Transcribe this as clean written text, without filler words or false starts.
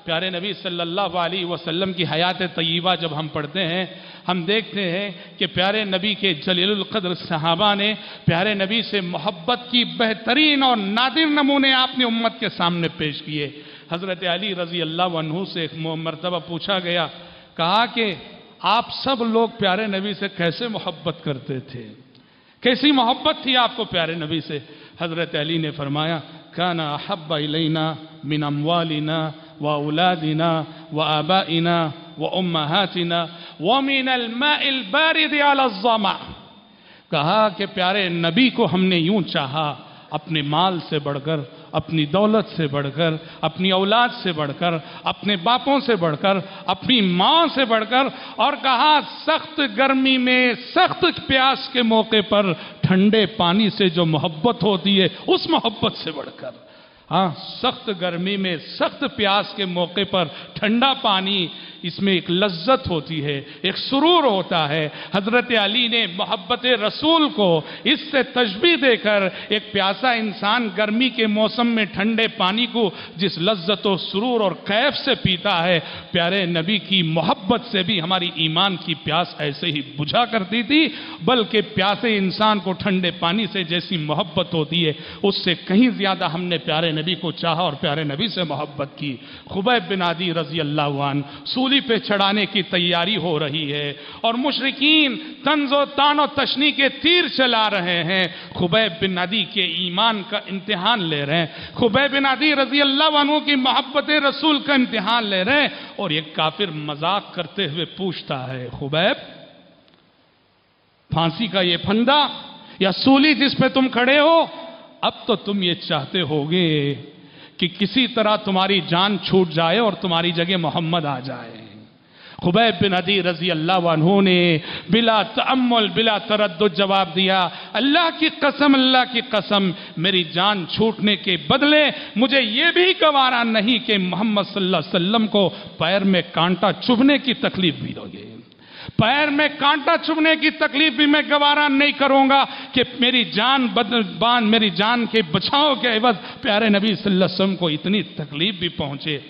پیارے نبی صلی اللہ علیہ وسلم کی حیات طیبہ جب ہم پڑھتے ہیں ہم دیکھتے ہیں کہ پیارے نبی کے جلیل القدر صحابہ نے پیارے نبی سے محبت کی بہترین اور نادر نمونے آپ نے امت کے سامنے پیش کیے۔ حضرت علی رضی اللہ عنہ سے ایک مرتبہ پوچھا گیا، کہا کہ آپ سب لوگ پیارے نبی سے کیسے محبت کرتے تھے، کیسی محبت تھی آپ کو پیارے نبی سے؟ حضرت علی نے فرمایا، کان احب الینا من اموالنا واولادنا وآبائنا وامہاتنا ومن الماء البارد على الظمأ۔ کہا کہ پیارے نبی کو ہم نے یوں چاہا، اپنے مال سے بڑھ کر، اپنی دولت سے بڑھ کر، اپنی اولاد سے بڑھ کر، اپنے باپوں سے بڑھ کر، اپنی ماں سے بڑھ کر، اور کہا سخت گرمی میں سخت پیاس کے موقع پر ٹھنڈے پانی سے جو محبت ہوتی ہے اس محبت سے بڑھ کر، ہاں سخت گرمی میں سخت پیاس کے موقع پر ٹھنڈا پانی، اس میں ایک لذت ہوتی ہے، ایک سرور ہوتا ہے۔ حضرت علی نے محبت رسول کو اس سے تشبیہ دے کر ایک پیاسا انسان گرمی کے موسم میں ٹھنڈے پانی کو جس لذت و سرور اور کیف سے پیتا ہے، پیارے نبی کی محبت سے بھی ہماری ایمان کی پیاس ایسے ہی بجھا کرتی تھی، بلکہ پیاسے انسان کو ٹھنڈے پانی سے جیسی محبت ہوتی ہے اس سے کہیں زیادہ ہم نے پیارے نبی کو چاہا اور پیارے نبی سے محبت کی۔ خبیب بن عدی رضی اللہ عنہ سولی پہ چڑھانے کی تیاری ہو رہی ہے اور مشرکین طنز و طعن و تشنیع کے تیر چلا رہے ہیں، خبیب بن عدی کے ایمان کا امتحان لے رہے ہیں، خبیب بن عدی رضی اللہ عنہ کی محبت رسول کا امتحان لے رہے ہیں، اور یہ کافر مذاق کرتے ہوئے پوچھتا ہے، خبیب پھانسی کا یہ پھندا یا سولی جس پہ تم کھڑے ہو، اب تو تم یہ چاہتے ہوگے کہ کسی طرح تمہاری جان چھوٹ جائے اور تمہاری جگہ محمد آ جائے۔ خبیب بن عدی رضی اللہ عنہ نے بلا تأمل بلا تردد جواب دیا، اللہ کی قسم میری جان چھوٹنے کے بدلے مجھے یہ بھی گوارا نہیں کہ محمد صلی اللہ علیہ وسلم کو پیر میں کانٹا چبھنے کی تکلیف بھی ہوگی، پیر میں کانٹا چبھنے کی تکلیف بھی میں گوارا نہیں کروں گا کہ میری جان کے بچاؤ کے عوض پیارے نبی صلی اللہ علیہ وسلم کو اتنی تکلیف بھی پہنچے۔